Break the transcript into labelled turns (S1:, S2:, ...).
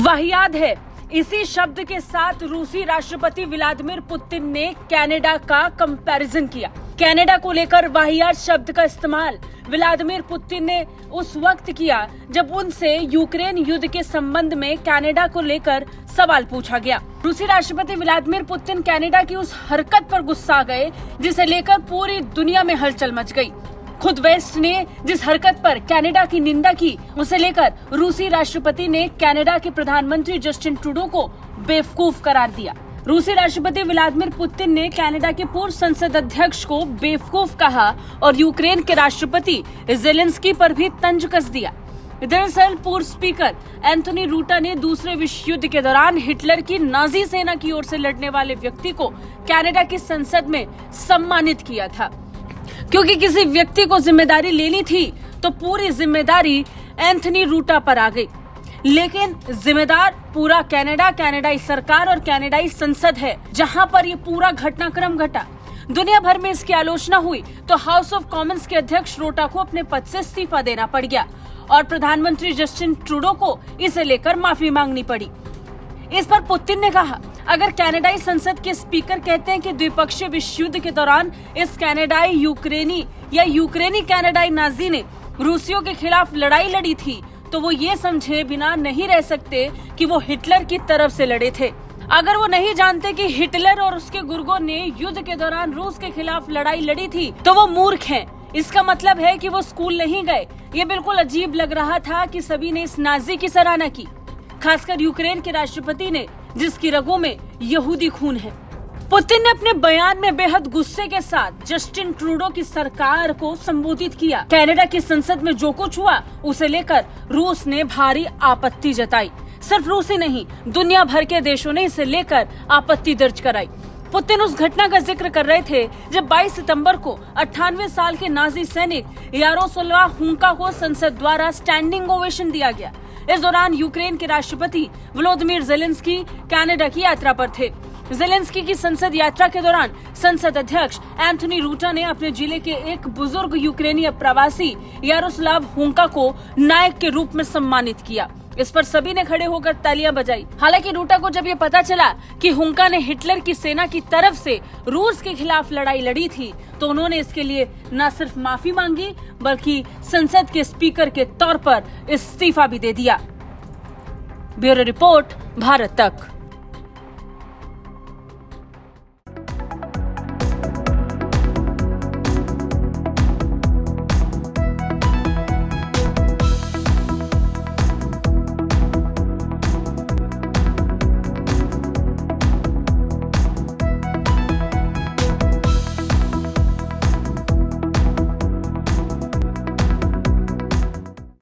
S1: वाहियात है। इसी शब्द के साथ रूसी राष्ट्रपति व्लादिमीर पुतिन ने कनाडा का कंपैरिजन किया। कनाडा को लेकर वाहियात शब्द का इस्तेमाल व्लादिमीर पुतिन ने उस वक्त किया जब उनसे यूक्रेन युद्ध के संबंध में कनाडा को लेकर सवाल पूछा गया। रूसी राष्ट्रपति व्लादिमीर पुतिन कनाडा की उस हरकत पर गुस्सा गए जिसे लेकर पूरी दुनिया में हलचल मच गई। खुद वेस्ट ने जिस हरकत पर कनाडा की निंदा की, उसे लेकर रूसी राष्ट्रपति ने कनाडा के प्रधानमंत्री जस्टिन ट्रूडो को बेवकूफ करार दिया। रूसी राष्ट्रपति व्लादिमीर पुतिन ने कनाडा के पूर्व संसद अध्यक्ष को बेवकूफ कहा और यूक्रेन के राष्ट्रपति जेलेंस्की पर भी तंज कस दिया। दरअसल पूर्व स्पीकर एंथोनी रूटा ने दूसरे विश्व युद्ध के दौरान हिटलर की नाजी सेना की ओर से लड़ने वाले व्यक्ति को कनाडा की संसद में सम्मानित किया था। क्योंकि किसी व्यक्ति को जिम्मेदारी लेनी थी तो पूरी जिम्मेदारी एंथोनी रूटा पर आ गई, लेकिन जिम्मेदार पूरा कनाडाई सरकार और कनाडाई संसद है, जहां पर ये पूरा घटनाक्रम घटा। दुनिया भर में इसकी आलोचना हुई तो हाउस ऑफ कॉमन्स के अध्यक्ष रोटा को अपने पद से इस्तीफा देना पड़ गया और प्रधानमंत्री जस्टिन ट्रूडो को इसे लेकर माफी मांगनी पड़ी। इस पर पुतिन ने कहा, अगर कनाडाई संसद के स्पीकर कहते हैं कि द्विपक्षीय विश्व युद्ध के दौरान इस कनाडाई यूक्रेनी या यूक्रेनी कनाडाई नाजी ने रूसियों के खिलाफ लड़ाई लड़ी थी, तो वो ये समझे बिना नहीं रह सकते कि वो हिटलर की तरफ से लड़े थे। अगर वो नहीं जानते कि हिटलर और उसके गुर्गों ने युद्ध के दौरान रूस के खिलाफ लड़ाई लड़ी थी, तो वो मूर्ख हैं। इसका मतलब है कि वो स्कूल नहीं गए। ये बिल्कुल अजीब लग रहा था कि सभी ने इस नाजी की सराहना की, खासकर यूक्रेन के राष्ट्रपति ने, जिसकी रगों में यहूदी खून है। पुतिन ने अपने बयान में बेहद गुस्से के साथ जस्टिन ट्रूडो की सरकार को संबोधित किया। कनाडा की संसद में जो कुछ हुआ उसे लेकर रूस ने भारी आपत्ति जताई। सिर्फ रूस ही नहीं, दुनिया भर के देशों ने इसे लेकर आपत्ति दर्ज कराई। पुतिन उस घटना का जिक्र कर रहे थे जब 22 सितंबर को 98 साल के नाजी सैनिक यारोस्लाव हुंका को संसद द्वारा स्टैंडिंग ओवेशन दिया गया। इस दौरान यूक्रेन के राष्ट्रपति वोलोदिमीर जेलेंस्की कनाडा की यात्रा पर थे। जेलेंस्की की संसद यात्रा के दौरान संसद अध्यक्ष एंथोनी रूटा ने अपने जिले के एक बुजुर्ग यूक्रेनी प्रवासी यारोस्लाव हुंका को नायक के रूप में सम्मानित किया। इस पर सभी ने खड़े होकर तालियां बजाई। हालांकि रूटा को जब ये पता चला कि हुंका ने हिटलर की सेना की तरफ से रूस के खिलाफ लड़ाई लड़ी थी, तो उन्होंने इसके लिए न सिर्फ माफी मांगी बल्कि संसद के स्पीकर के तौर पर इस्तीफा भी दे दिया। ब्यूरो रिपोर्ट, भारत तक।